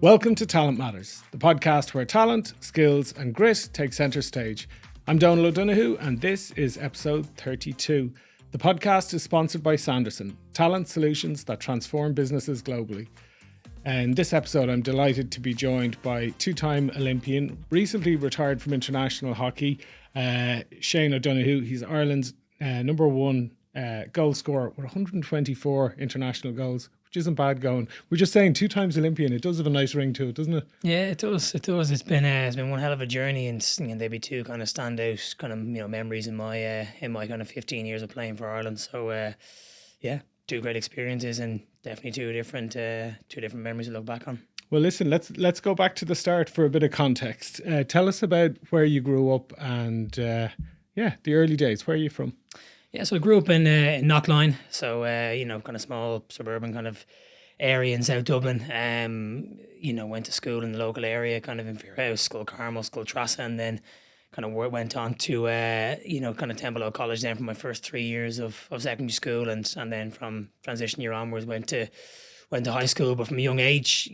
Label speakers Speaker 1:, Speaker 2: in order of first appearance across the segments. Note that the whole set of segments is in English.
Speaker 1: Welcome to Talent Matters, the podcast where talent, skills, and grit take centre stage. I'm Donal O'Donoghue, and this is episode 32. The podcast is sponsored by Sanderson, talent solutions that transform businesses globally. In this episode, I'm delighted to be joined by two-time Olympian, recently retired from international hockey, Shane O'Donoghue. He's Ireland's number one goal scorer with 124 international goals, which isn't bad going. We're just saying 2 times Olympian. It does have a nice ring to it, doesn't it?
Speaker 2: Yeah, it does. It does. It's been one hell of a journey, and there'd be two kind of standout kind of memories in my kind of 15 years of playing for Ireland. So yeah, 2 great experiences and definitely two different memories to look back on.
Speaker 1: Well, listen, let's go back to the start for a bit of context. Tell us about where you grew up and the early days. Where are you from?
Speaker 2: Yeah, so I grew up in Knockline, so kind of small suburban kind of area in South Dublin. Went to school in the local area, kind of in Fairhouse, School Carmel, School Trassa, and then kind of went on to kind of Templeogue College then for my first 3 years of secondary school, and then from transition year onwards went to high school. But from a young age,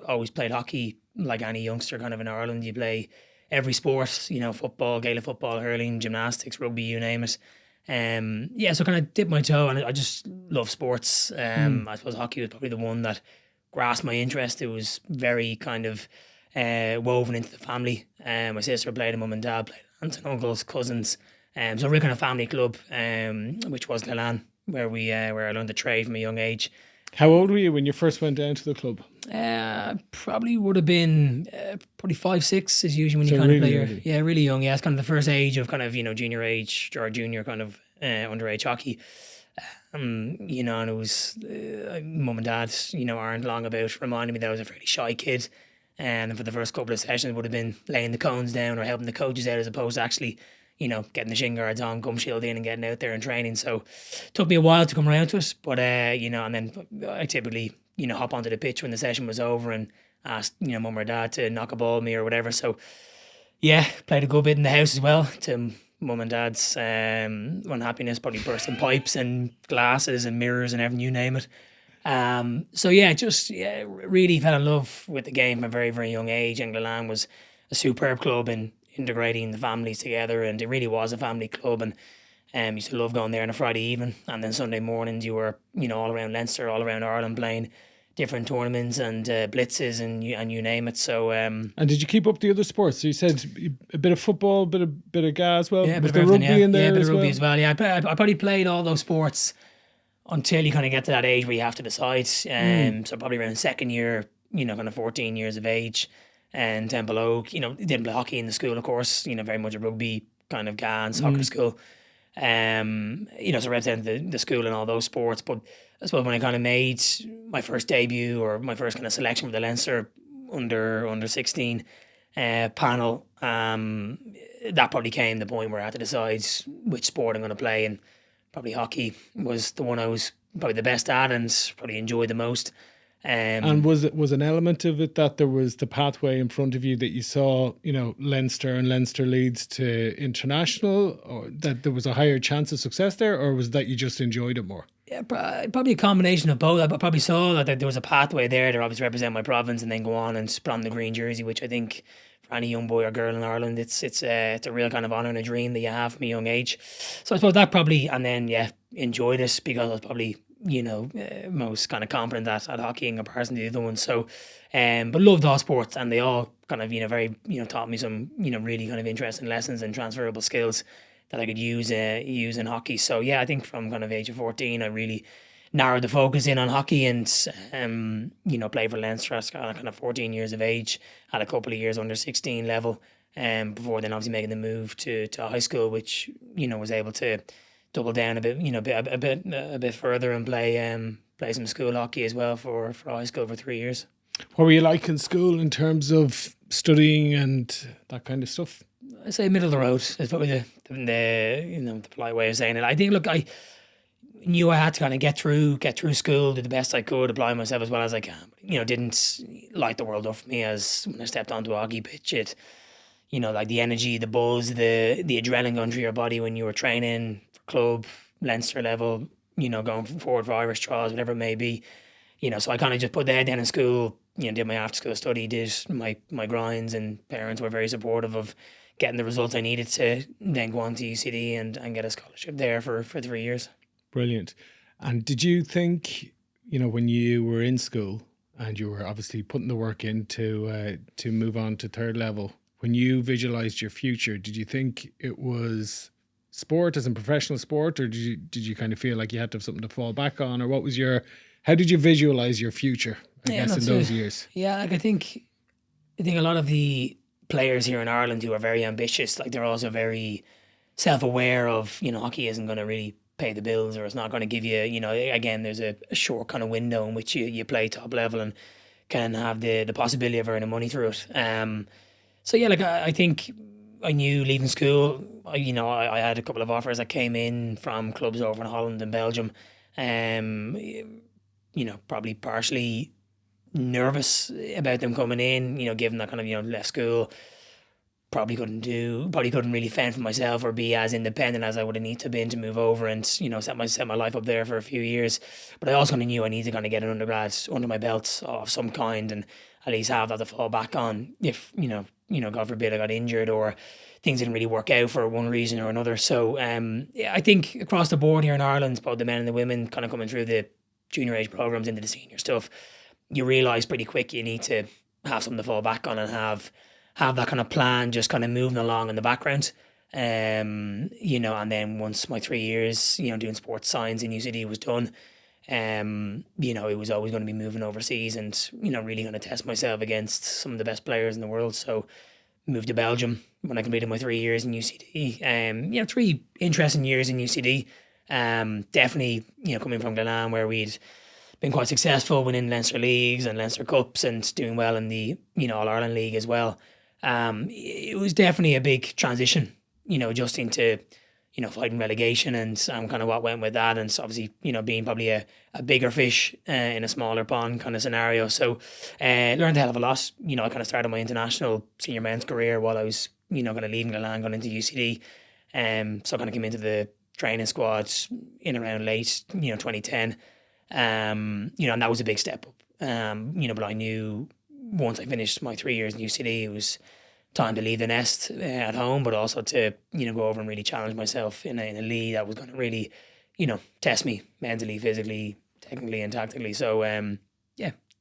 Speaker 2: always played hockey like any youngster kind of in Ireland. You play every sport, football, Gaelic football, hurling, gymnastics, rugby, you name it. So kind of dipped my toe, and I just love sports. I suppose hockey was probably the one that grasped my interest. It was very kind of woven into the family. My sister played, and mum and dad played, aunts and uncles, cousins. So a real kind of family club, which was Glenanne, where I learned the trade from a young age.
Speaker 1: How old were you when you first went down to the club?
Speaker 2: Probably would have been probably 5, 6 is usually when you kind
Speaker 1: really
Speaker 2: of play. Really young. Yeah, it's kind of the first age of kind of junior age or junior kind of underage hockey. And it was mum and dad aren't long about reminding me that I was a fairly shy kid, and for the first couple of sessions would have been laying the cones down or helping the coaches out as opposed to actually getting the shin guards on, gum shield in, and getting out there and training. So it took me a while to come around to it, but and then I typically hop onto the pitch when the session was over and asked mum or dad to knock a ball at me or whatever. So yeah, played a good bit in the house as well to mum and dad's unhappiness, probably bursting pipes and glasses and mirrors and everything, you name it. Really fell in love with the game from a very, very young age, and Glenanne was a superb club in integrating the families together, and it really was a family club. And used to love going there on a Friday evening, and then Sunday mornings you were all around Leinster, all around Ireland, playing different tournaments and blitzes and you name it. So
Speaker 1: and did you keep up the other sports? So you said a bit of football, bit of GA as well.
Speaker 2: Yeah,
Speaker 1: was there rugby in there?
Speaker 2: Yeah, a bit of rugby as well. Yeah, I probably played all those sports until you kind of get to that age where you have to decide. So probably around second year, kind of 14 years of age. And Templeogue, didn't play hockey in the school, of course, very much a rugby kind of GA and soccer school. So represented the school in all those sports. But I suppose when I kind of made my first debut or my first kind of selection for the Leinster under 16 panel, that probably came the point where I had to decide which sport I'm going to play, and probably hockey was the one I was probably the best at and probably enjoyed the most.
Speaker 1: And was an element of it that there was the pathway in front of you that you saw, Leinster and Leinster leads to international, or that there was a higher chance of success there, or was that you just enjoyed it more?
Speaker 2: Yeah, probably a combination of both. I probably saw that there was a pathway there to obviously represent my province and then go on and put on the green jersey, which I think for any young boy or girl in Ireland, it's a real kind of honour and a dream that you have from a young age. So I suppose that probably, and then enjoyed it because I was probably most kind of competent at hockey in comparison to the other ones. So, but loved all sports, and they all kind of very taught me some really kind of interesting lessons and transferable skills that I could use in hockey. So yeah, I think from kind of age of 14, I really narrowed the focus in on hockey, and played for Leinster at kind of 14 years of age, had a couple of years under 16 level, before then obviously making the move to high school, which was able to double down a bit, a bit further and play some school hockey as well for high school for 3 years.
Speaker 1: What were you like in school in terms of studying and that kind of stuff?
Speaker 2: I say middle of the road is probably the polite way of saying it. I think, look, I knew I had to kind of get through school, do the best I could, apply myself as well as I can. But, didn't light the world up for me as when I stepped onto a hockey pitch. It, like the energy, the buzz, the adrenaline going through your body when you were training for club, Leinster level, going forward for Irish trials, whatever it may be. So I kind of just put the head down in school, did my after school study, did my grinds, and parents were very supportive of getting the results I needed to then go on to UCD and get a scholarship there for 3 years.
Speaker 1: Brilliant. And did you think, when you were in school and you were obviously putting the work in to move on to third level, when you visualized your future, did you think it was sport as in professional sport, or did you kind of feel like you had to have something to fall back on, or how did you visualize your future, I guess, in those years?
Speaker 2: Yeah, like I think a lot of the players here in Ireland who are very ambitious, like they're also very self-aware of, hockey isn't going to really pay the bills, or it's not going to give you, again, there's a short kind of window in which you play top level and can have the possibility of earning money through it. So yeah, like I think I knew leaving school, I had a couple of offers that came in from clubs over in Holland and Belgium. Probably partially nervous about them coming in, given that kind of, left school, probably couldn't really fend for myself or be as independent as I would have needed to been to move over and, set my life up there for a few years. But I also kind of knew I needed to kind of get an undergrad under my belt of some kind and at least have that to fall back on if, God forbid I got injured or things didn't really work out for one reason or another. So I think across the board here in Ireland, both the men and the women kind of coming through the junior age programs into the senior stuff, you realise pretty quick you need to have something to fall back on and have that kind of plan just kind of moving along in the background. And then once my 3 years, doing sports science in UCD was done, it was always going to be moving overseas and, really going to test myself against some of the best players in the world. So moved to Belgium when I completed my 3 years in UCD. 3 interesting years in UCD. Definitely, coming from Glenanne where we'd been quite successful winning Leinster Leagues and Leinster Cups and doing well in the, All-Ireland League as well. It was definitely a big transition, adjusting to, fighting relegation and kind of what went with that. And so obviously, being probably a bigger fish in a smaller pond kind of scenario. So learned a hell of a lot. I kind of started my international senior men's career while I was, kind of leaving Glenanne, going into UCD. So I kind of came into the training squad in around late, 2010. And that was a big step up. But I knew once I finished my 3 years in UCD, it was time to leave the nest at home, but also to, go over and really challenge myself in a league that was going to really, test me mentally, physically, technically and tactically. So,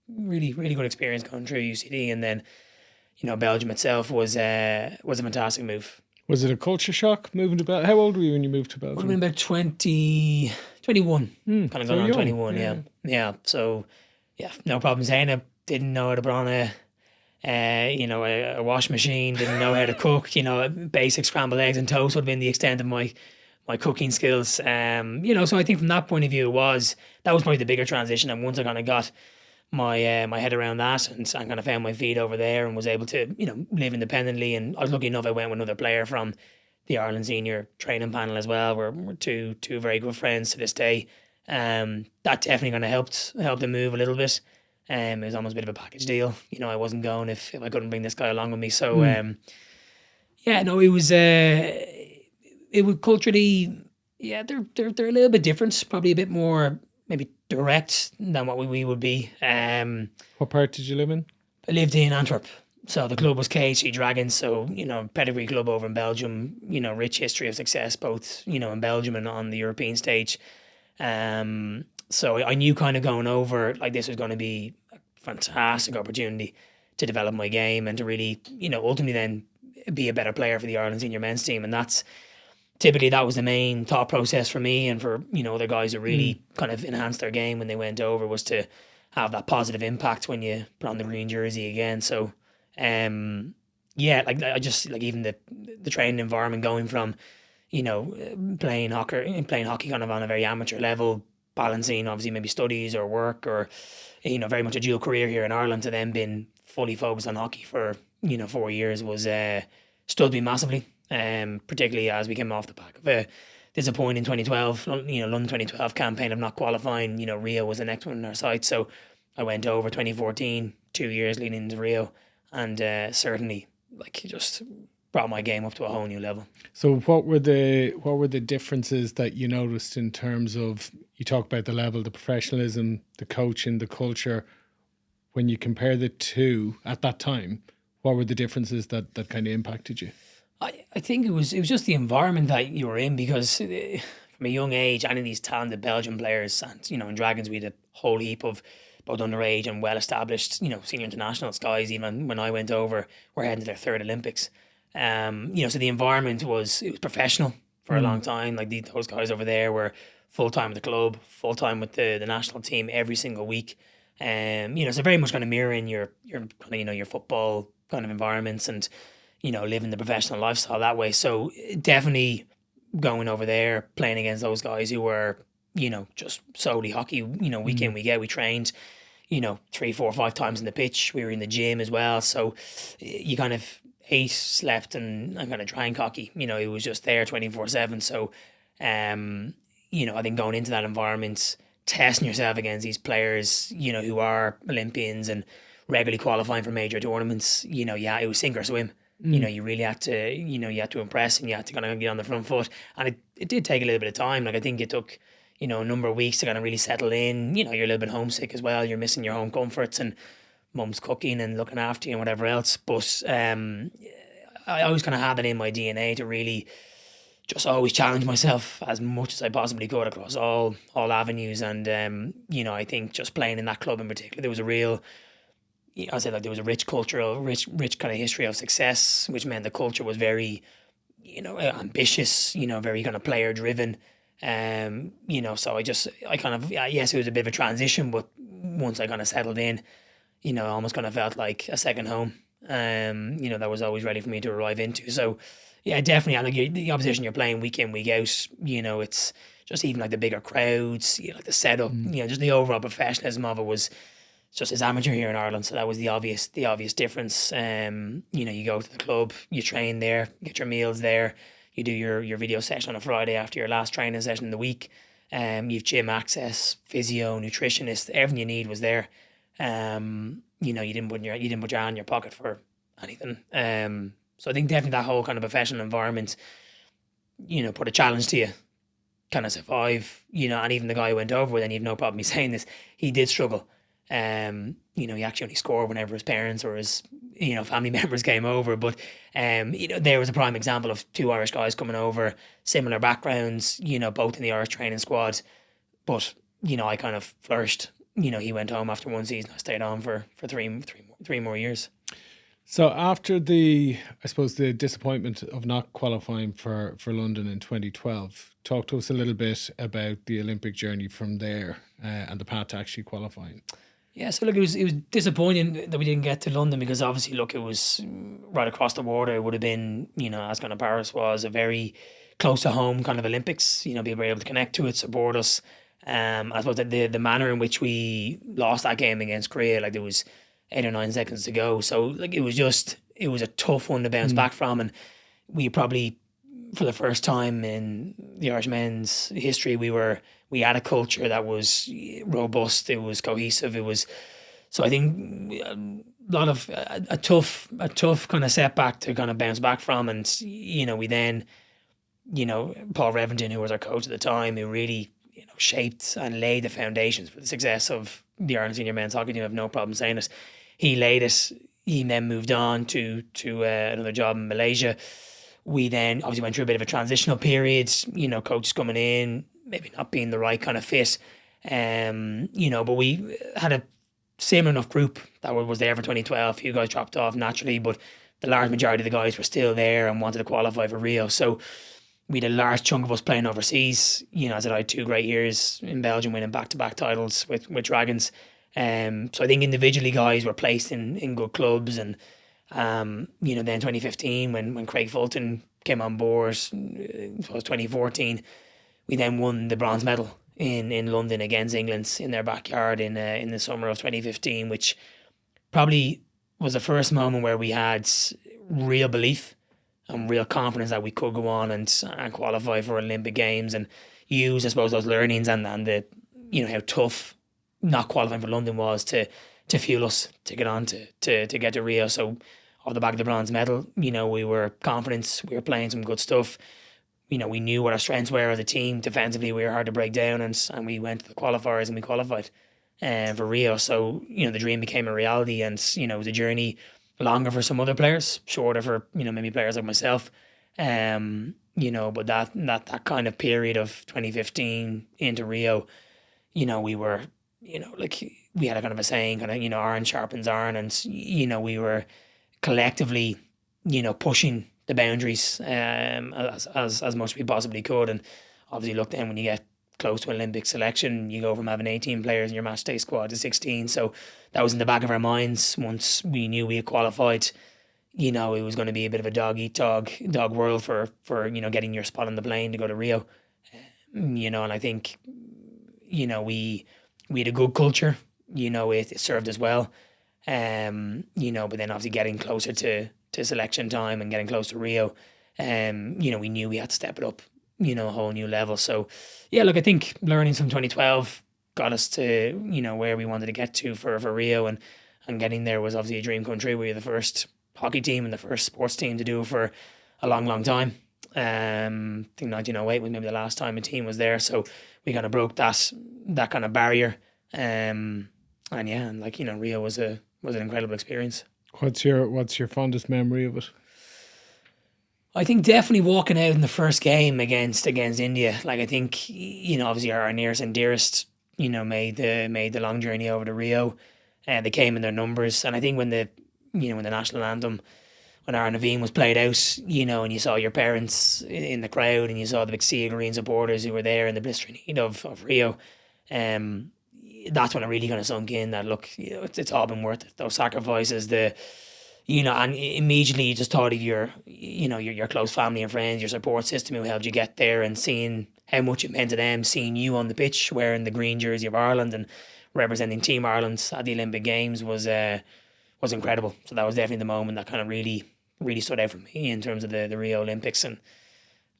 Speaker 2: really, really good experience going through UCD. And then, Belgium itself was a fantastic move.
Speaker 1: Was it a culture shock moving to Belgium? How old were you when you moved to Belgium?
Speaker 2: Would have been about 21. Kind of going on 21, yeah. So, no problem saying it. Didn't know how to put on a wash machine, didn't know how to cook, basic scrambled eggs and toast would have been the extent of my cooking skills. So I think from that point of view, that was probably the bigger transition. And once I kind of got my head around that and kind of found my feet over there and was able to, live independently. And I was lucky enough I went with another player from the Ireland senior training panel as well. We're two very good friends to this day. That definitely kind of helped the move a little bit. It was almost a bit of a package deal. I wasn't going if I couldn't bring this guy along with me. So, it would culturally, they're a little bit different. Probably a bit more maybe direct than what we would be.
Speaker 1: What part did you live in?
Speaker 2: I lived in Antwerp. So the club was KHC Dragons. So, pedigree club over in Belgium, rich history of success, both, in Belgium and on the European stage. So I knew kind of going over, like this was going to be a fantastic opportunity to develop my game and to really, ultimately then be a better player for the Ireland senior men's team. And that was the main thought process for me and for, other guys who really kind of enhanced their game when they went over, was to have that positive impact when you put on the green jersey again. So, I just, like, even the training environment, going from, playing hockey kind of on a very amateur level, balancing obviously maybe studies or work or, very much a dual career here in Ireland, to then been fully focused on hockey for, 4 years was stood me massively. Particularly as we came off the back of a disappointing 2012, London 2012 campaign of not qualifying. Rio was the next one in our sights. So I went over 2014, 2 years leading into Rio, and certainly just brought my game up to a whole new level.
Speaker 1: So what were the differences that you noticed in terms of, you talk about the level, the professionalism, the coaching, the culture? when you compare the two at that time, what were the differences that kind of impacted you?
Speaker 2: I think it was just the environment that you were in, because from a young age, any of these talented Belgian players, and in Dragons we had a whole heap of both underage and well established, senior internationals guys. Even when I went over, were heading to their third Olympics. So the environment was professional for a long time. Like those guys over there were full time with the club, full time with the national team every single week. So very much kind of mirroring your kind of your football kind of environments, and living the professional lifestyle that way. So definitely going over there, playing against those guys who were, just solely hockey, week in, week out. We trained, 3, 4, 5 times in the pitch. We were in the gym as well. So you kind of ate, slept, and kind of drank hockey. It was just there 24/7. So, I think going into that environment, testing yourself against these players, who are Olympians and regularly qualifying for major tournaments, it was sink or swim. You really had to, you had to impress, and you had to kind of get on the front foot. And it did take a little bit of time. Like I think it took, a number of weeks to kind of really settle in. You're a little bit homesick as well. You're missing your home comforts and mum's cooking and looking after you and whatever else. But I always kind of had it in my DNA to really just always challenge myself as much as I possibly could across all avenues. And, I think just playing in that club in particular, there was a real... I said, like, there was a rich cultural, rich kind of history of success, which meant the culture was very, ambitious, very kind of player driven. So I kind of, yes, it was a bit of a transition, but once I kind of settled in, I almost kind of felt like a second home, that was always ready for me to arrive into. So, yeah, definitely. And like the opposition you're playing week in, week out, it's just even like the bigger crowds, like the setup, just the overall professionalism of it was. It's just as amateur here in Ireland, so that was the obvious difference. You go to the club, you train there, get your meals there, you do your video session on a Friday after your last training session in the week. You've gym access, physio, nutritionist, everything you need was there. You didn't put your hand in your pocket for anything. So I think definitely that whole kind of professional environment, put a challenge to you. Kind of survive, and even the guy who went over with, and you've no problem me saying this, he did struggle. He actually only scored whenever his parents or his, family members came over. But, there was a prime example of 2 Irish guys coming over, similar backgrounds, both in the Irish training squad. But, I kind of flourished. He went home after 1 season. I stayed on for three more years.
Speaker 1: So after the disappointment of not qualifying for London in 2012, talk to us a little bit about the Olympic journey from there and the path to actually qualifying.
Speaker 2: Yeah, so look, it was disappointing that we didn't get to London, because obviously, look, it was right across the water. It would have been, as kind of Paris was, a very close to home kind of Olympics. People were able to connect to it, support us. I suppose that the manner in which we lost that game against Korea, like there was 8 or 9 seconds to go. So like it was a tough one to bounce back from, and we probably, for the first time in the Irish men's history, we had a culture that was robust. It was cohesive. It was, so I think a lot of a tough kind of setback to kind of bounce back from. And we then, Paul Reventon, who was our coach at the time, who really shaped and laid the foundations for the success of the Ireland senior men's hockey team. I have no problem saying it. He laid it. He then moved on to another job in Malaysia. We then obviously went through a bit of a transitional period, coaches coming in, maybe not being the right kind of fit. But we had a similar enough group that was there for 2012. A few guys dropped off naturally, but the large majority of the guys were still there and wanted to qualify for Rio. So we had a large chunk of us playing overseas. As I said, I had 2 great years in Belgium, winning back-to-back titles with Dragons. So I think individually guys were placed in good clubs. And then 2015 when Craig Fulton came on board, it was 2014, we then won the bronze medal in London against England in their backyard in the summer of 2015, which probably was the first moment where we had real belief and real confidence that we could go on and qualify for Olympic Games, and use, I suppose, those learnings and the how tough not qualifying for London was to fuel us to get on to get to Rio. So off the back of the bronze medal, we were confident, we were playing some good stuff. We knew what our strengths were as a team. Defensively, we were hard to break down, and we went to the qualifiers and we qualified. for Rio. So, the dream became a reality, and, it was a journey longer for some other players, shorter for, maybe players like myself. But that kind of period of 2015 into Rio, we were, like we had a kind of a saying, kind of, iron sharpens iron, and, we were collectively, pushing the boundaries as much as we possibly could. And obviously, look, then when you get close to Olympic selection, you go from having 18 players in your match day squad to 16. So that was in the back of our minds once we knew we had qualified. It was going to be a bit of a dog eat dog world for getting your spot on the plane to go to Rio. And I think we had a good culture. It served us well. But then obviously getting closer to selection time and getting close to Rio, we knew we had to step it up, a whole new level. So, yeah, look, I think learning from 2012 got us to, where we wanted to get to for Rio, and getting there was obviously a dream come true. We were the first hockey team and the first sports team to do it for a long, long time. I think 1908 was maybe the last time a team was there. So we kind of broke that kind of barrier. And Rio was an incredible experience.
Speaker 1: What's your fondest memory of it?
Speaker 2: I think definitely walking out in the first game against India. Like, I think, obviously our nearest and dearest, made the long journey over to Rio. They came in their numbers, and I think when the national anthem, when Aaron Naveen was played out, and you saw your parents in the crowd, and you saw the big sea green supporters who were there in the blistering heat of Rio, that's when it really kind of sunk in that, look, it's all been worth it. Those sacrifices, and immediately you just thought of your close family and friends, your support system who helped you get there, and seeing how much it meant to them, seeing you on the pitch wearing the green jersey of Ireland and representing Team Ireland at the Olympic Games was incredible. So that was definitely the moment that kind of really, really stood out for me in terms of the Rio Olympics. And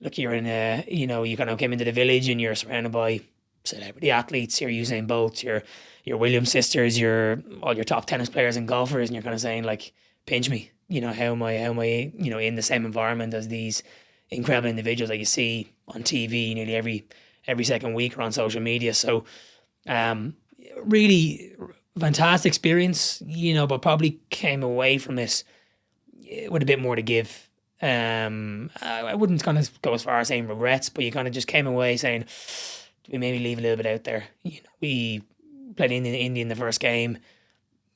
Speaker 2: look, you're in you kind of came into the village and you're surrounded by celebrity athletes, your Usain Bolt, your Williams sisters, all your top tennis players and golfers, and you're kind of saying, like, pinch me, how am I in the same environment as these incredible individuals that you see on TV nearly every second week or on social media. So really fantastic experience, but probably came away from it with a bit more to give. I wouldn't kind of go as far as saying regrets, but you kind of just came away saying, we maybe leave a little bit out there. We played India in the first game.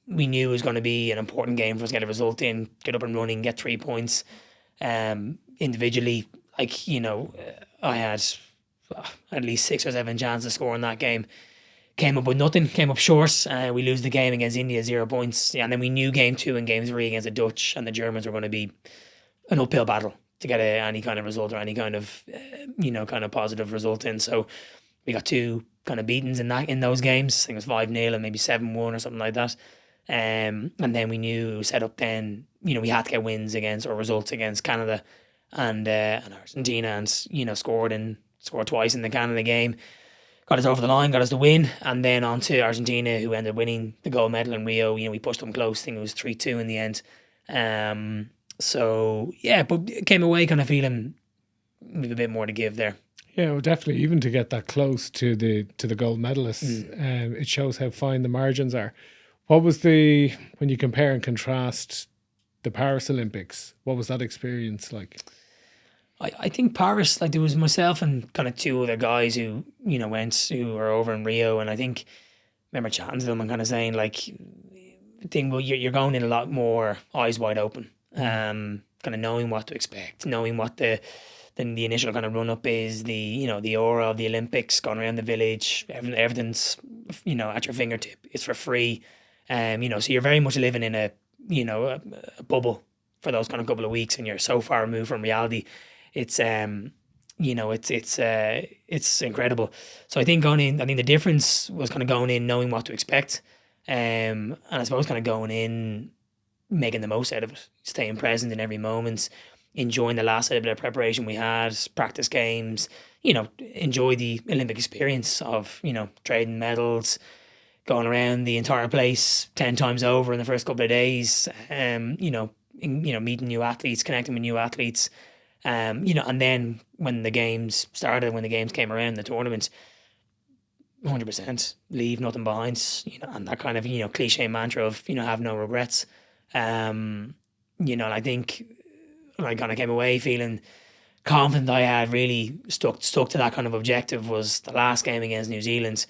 Speaker 2: We knew it was going to be an important game for us to get a result in, get up and running, get 3 points. Individually, I had at least 6 or 7 chances to score in that game. Came up with nothing, came up short. We lose the game against India, 0 points. And then we knew game 2 and game 3 against the Dutch and the Germans were going to be an uphill battle to get any kind of result or any kind of, kind of positive result in. So we got 2 kind of beatings in those games. I think it was 5-0 and maybe 7-1 or something like that. And then we knew set up then, we had to get wins against or results against Canada and Argentina, and, scored twice in the Canada game. Got us over the line, got us the win, and then on to Argentina, who ended up winning the gold medal in Rio. We pushed them close. I think it was 3-2 in the end. So yeah, but came away kind of feeling with a bit more to give there.
Speaker 1: Yeah, well, definitely. Even to get that close to the gold medalists, it shows how fine the margins are. What was when you compare and contrast the Paris Olympics, what was that experience like?
Speaker 2: I think Paris, like, there was myself and kind of 2 other guys who were over in Rio, and I remember chatting to them and kind of saying, like, you're going in a lot more eyes wide open, kind of knowing what to expect, knowing what the initial kind of run up is, the aura of the Olympics, going around the village, everything's at your fingertip, it's for free, so you're very much living in a bubble for those kind of couple of weeks, and you're so far removed from reality. It's it's incredible. So I think going in, the difference was kind of going in knowing what to expect, and I suppose kind of going in making the most out of it, staying present in every moment, enjoying the last little bit of preparation we had, practice games, enjoy the Olympic experience of trading medals, going around the entire place 10 times over in the first couple of days, meeting new athletes, connecting with new athletes. And then when the games started, when the games came around, the tournament, 100%, leave nothing behind, and that kind of, cliche mantra of, have no regrets. And I think I kind of came away feeling confident I had really stuck to that kind of objective was the last game against New Zealand.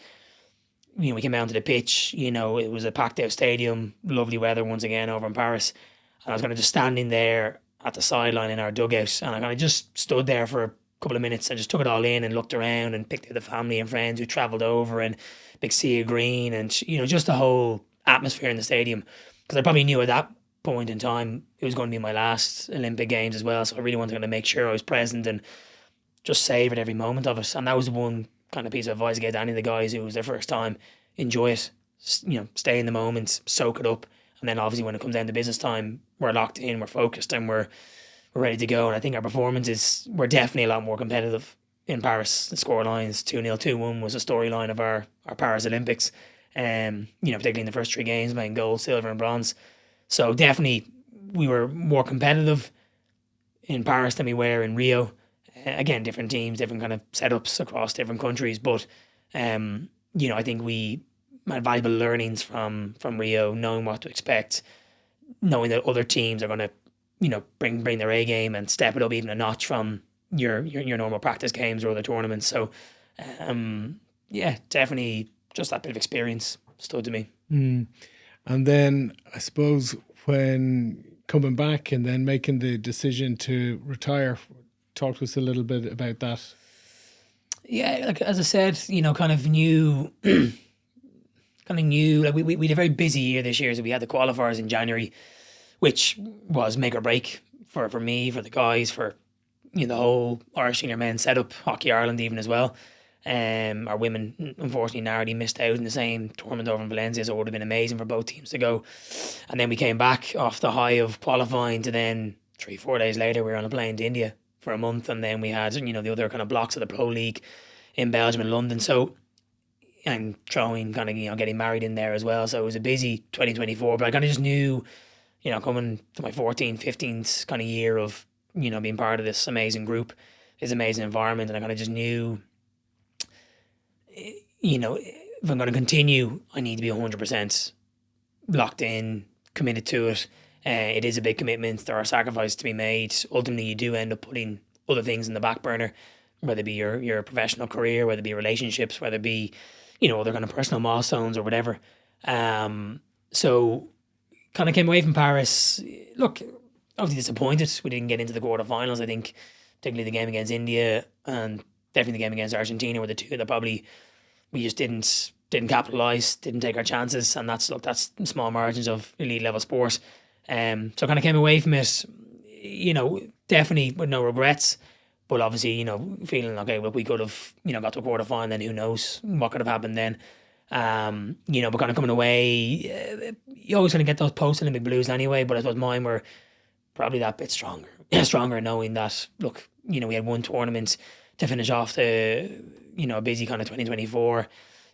Speaker 2: We came down to the pitch, it was a packed out stadium, lovely weather once again over in Paris. And I was kind of just standing there at the sideline in our dugout, and I kind of just stood there for a couple of minutes and just took it all in and looked around and picked out the family and friends who travelled over, and big sea of green, and just the whole atmosphere in the stadium. Because I probably knew at that point in time it was going to be my last Olympic Games as well, so I really wanted to make sure I was present and just savoured every moment of it. And that was the one kind of piece of advice I gave to any of the guys who was their first time. Enjoy it, stay in the moment, soak it up, and then obviously when it comes down to business time, we're locked in, we're focused, and we're ready to go. And I think our performances were definitely a lot more competitive in Paris. The score lines 2-0, 2-1 was a storyline of our Paris Olympics. Particularly in the first 3 games, playing gold, silver and bronze. So definitely we were more competitive in Paris than we were in Rio. Again, different teams, different kind of setups across different countries. But, I think we had valuable learnings from Rio, knowing what to expect, knowing that other teams are going to, bring their A game and step it up even a notch from your normal practice games or other tournaments. So, definitely just that bit of experience stood to me.
Speaker 1: And then I suppose when coming back and then making the decision to retire, talk to us a little bit about that.
Speaker 2: Yeah, like as I said, kind of knew, like we had a very busy year this year. So we had the qualifiers in January, which was make or break for me, for the guys, for the whole Irish senior men setup, Hockey Ireland even as well. Our women unfortunately narrowly missed out in the same tournament over in Valencia, so it would have been amazing for both teams to go. And then we came back off the high of qualifying to then 3-4 days later we were on a plane to India for a month, and then we had the other kind of blocks of the Pro League in Belgium and London. So and throwing kind of getting married in there as well. So it was a busy 2024, but I kind of just knew coming to my 14th, 15th kind of year of being part of this amazing group, this amazing environment, and I kind of just knew if I'm going to continue, I need to be 100% locked in, committed to it. It is a big commitment. There are sacrifices to be made. Ultimately, you do end up putting other things in the back burner, whether it be your professional career, whether it be relationships, whether it be, other kind of personal milestones or whatever. So kind of came away from Paris. Look, obviously disappointed. We didn't get into the quarterfinals. I think particularly the game against India and definitely the game against Argentina were the two that probably we just didn't capitalise, didn't take our chances, and that's small margins of elite level sport. So kind of came away from it, definitely with no regrets, but obviously, feeling okay, well, we could have, got to a quarter final, then who knows what could have happened then. But kind of coming away, you always going to get those post-Olympic blues anyway, but I thought mine were probably that bit stronger knowing that, look, we had one tournament to finish off the, a busy kind of 2024.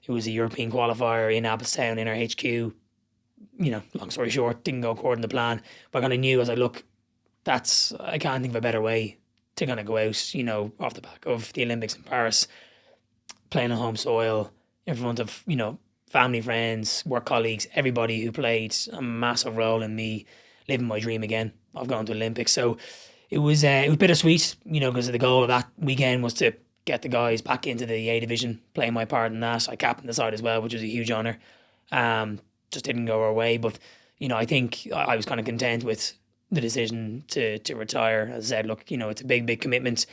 Speaker 2: It was a European qualifier in Abbottstown in our HQ. Long story short, didn't go according to plan. But I kind of knew, I was like, look, I can't think of a better way to kind of go out, off the back of the Olympics in Paris, playing on home soil, in front of, family, friends, work colleagues, everybody who played a massive role in me living my dream again of going to Olympics. So it was bittersweet, because the goal of that weekend was to get the guys back into the A division, play my part in that. I captained the side as well, which was a huge honour. Just didn't go our way, but I think I was kind of content with the decision to retire. As I said, look, it's a big commitment.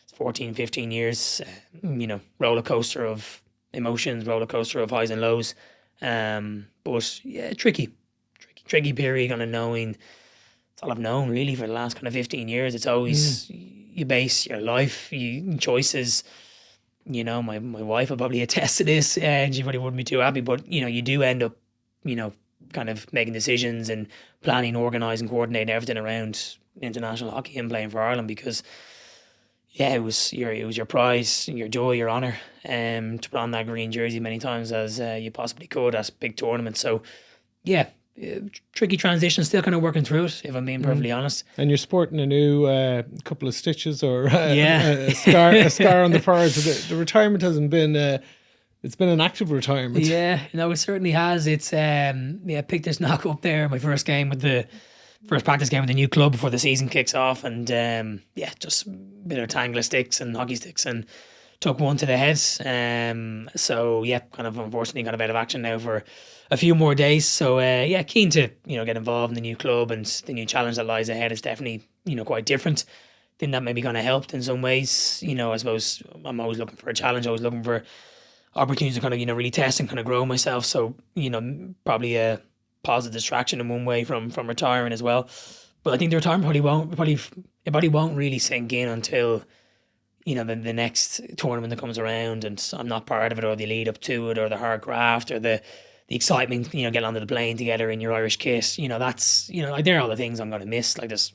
Speaker 2: It's 14, 15 years, roller coaster of emotions, roller coaster of highs and lows. But yeah, tricky period, kind of knowing. It's all I've known really for the last kind of 15 years. It's always you base your life, choices. My wife will probably attest to this, and she probably wouldn't be too happy. But you do end up, kind of making decisions and planning, organising, coordinating everything around international hockey and playing for Ireland, because it was your prize, your joy, your honour, to put on that green jersey many times as you possibly could at big tournaments. So tricky transition, still kind of working through it, if I'm being perfectly honest.
Speaker 1: And you're sporting a new couple of stitches or a scar on the forehead. So the retirement hasn't been It's been an active retirement.
Speaker 2: Yeah, no, it certainly has. It's picked this knock up there. My first practice game with the new club before the season kicks off, and just a bit of tangle of sticks and hockey sticks, and took one to the head. So yeah, kind of unfortunately got a bit of action now for a few more days. So keen to get involved in the new club, and the new challenge that lies ahead is definitely quite different. I think that maybe kind of helped in some ways. I suppose I'm always looking for a challenge, always looking for opportunities to kind of really test and kind of grow myself. So probably a positive distraction in one way from retiring as well. But I think the retirement probably won't really sink in until the next tournament that comes around, and I'm not part of it, or the lead up to it, or the hard graft, or the excitement, getting onto the plane together in your Irish kit. That's like they're all the things I'm going to miss. Like there's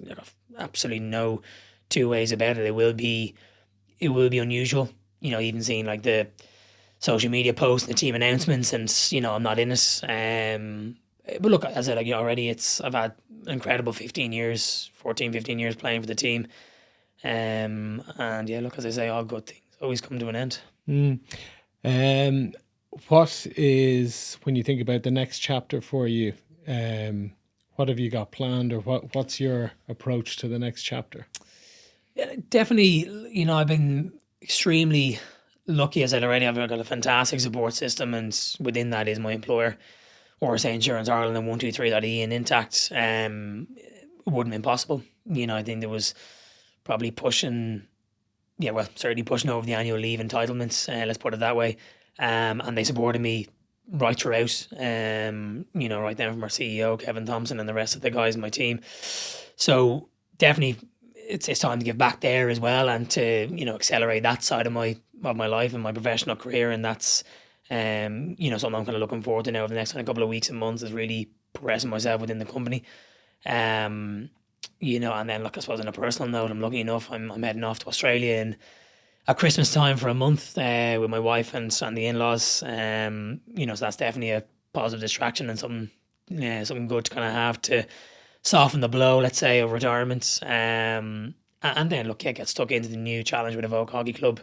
Speaker 2: absolutely no two ways about it. It will be unusual. Even seeing like the social media posts and the team announcements, and I'm not in it. But look, as I said, already I've had an incredible 15 years playing for the team. And yeah, look, as I say, all good things always come to an
Speaker 1: end. What is, when you think about the next chapter for you, what have you got planned, or what's your approach to the next chapter?
Speaker 2: Yeah, definitely, I've been extremely lucky, as I said already. I've got a fantastic support system, and within that is my employer, RSA Insurance Ireland, and 123.ie and Intact. It wouldn't have been possible. I think there was probably certainly pushing over the annual leave entitlements, let's put it that way. And they supported me right throughout, right down from our CEO, Kevin Thompson, and the rest of the guys in my team. So definitely it's time to give back there as well, and to, accelerate that side of my life and my professional career. And that's, something I'm kind of looking forward to now over the next kind of couple of weeks and months, is really progressing myself within the company. And then look, I suppose on a personal note, I'm lucky enough, I'm heading off to Australia at Christmas time for a month with my wife and the in-laws. So that's definitely a positive distraction, and something good to kind of have to soften the blow, let's say, of retirement. And then look, get stuck into the new challenge with Evoke Hockey Club.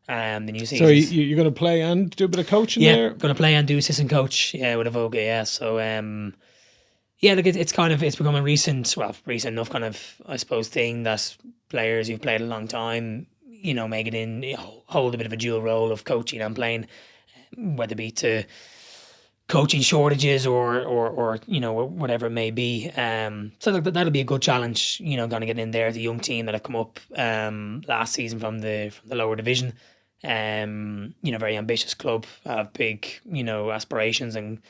Speaker 2: The new season.
Speaker 1: So you're going to play and do a bit of coaching there?
Speaker 2: Yeah, going to play and do assistant coach. Yeah, with Evoke. Yeah, so yeah, look, it's become a recent enough kind of, I suppose, thing that players who've played a long time, make it in, hold a bit of a dual role of coaching and playing, whether it be to coaching shortages or whatever it may be. So look, that'll be a good challenge. Going to get in there. The young team that have come up last season from the lower division. Very ambitious club, have big aspirations and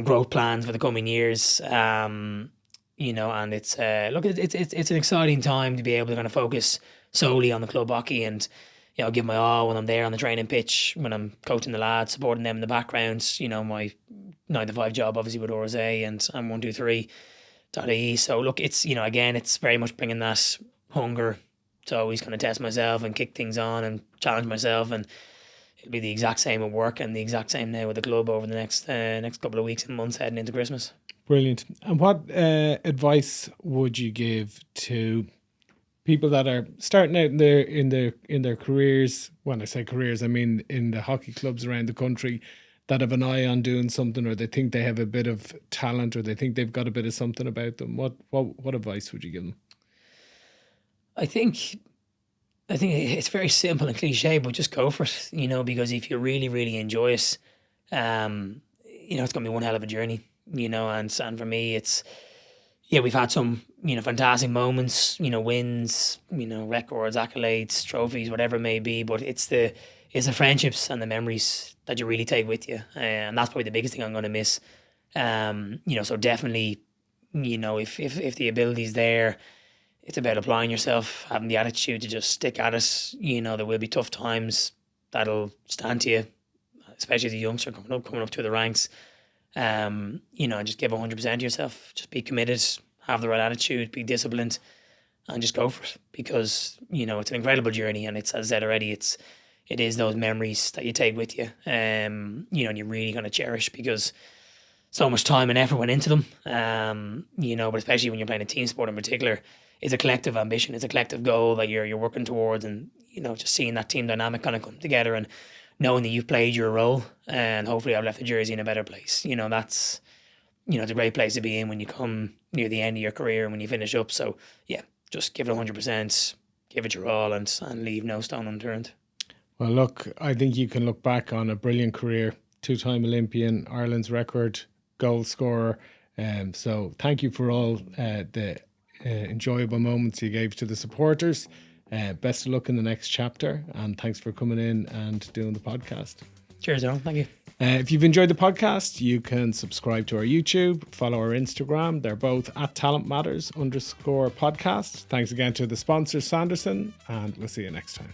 Speaker 2: growth plans for the coming years. And it's it's an exciting time to be able to kind of focus solely on the club hockey, and give my all when I'm there on the training pitch, when I'm coaching the lads, supporting them in the background. My 9 to 5 job obviously with RSA and 123.ie. So look, it's again, it's very much bringing that hunger to always kind of test myself and kick things on and challenge myself, and it'll be the exact same at work and the exact same now with the club over the next couple of weeks and months heading into Christmas.
Speaker 1: Brilliant. And what advice would you give to people that are starting out in their careers? When I say careers, I mean in the hockey clubs around the country, that have an eye on doing something, or they think they have a bit of talent, or they think they've got a bit of something about them. What advice would you give them?
Speaker 2: I think it's very simple and cliche, but just go for it. Because if you really, really enjoy it, it's going to be one hell of a journey. And for me, it's, we've had some fantastic moments, wins, records, accolades, trophies, whatever it may be. But it's the friendships and the memories that you really take with you, and that's probably the biggest thing I'm going to miss. So definitely, if the ability's there, it's about applying yourself, having the attitude to just stick at it. There will be tough times that'll stand to you, especially as a youngster coming up through the ranks. And just give 100% of yourself. Just be committed, have the right attitude, be disciplined, and just go for it. Because it's an incredible journey, and it's, as I said already, it is those memories that you take with you. And you're really going to cherish, because so much time and effort went into them. But especially when you're playing a team sport in particular, it's a collective ambition, it's a collective goal that you're working towards, and just seeing that team dynamic kind of come together and knowing that you've played your role, and hopefully I've left the jersey in a better place. That's, it's a great place to be in when you come near the end of your career and when you finish up. So yeah, just give it 100%, give it your all, and leave no stone unturned.
Speaker 1: Well, look, I think you can look back on a brilliant career, two-time Olympian, Ireland's record goal scorer. So thank you for all the enjoyable moments you gave to the supporters. Best of luck in the next chapter, and thanks for coming in and doing the podcast.
Speaker 2: Cheers, Owen. Thank you.
Speaker 1: If you've enjoyed the podcast, you can subscribe to our YouTube, follow our Instagram. They're both at @talentmatters_podcast. Thanks again to the sponsor, Sanderson, and we'll see you next time.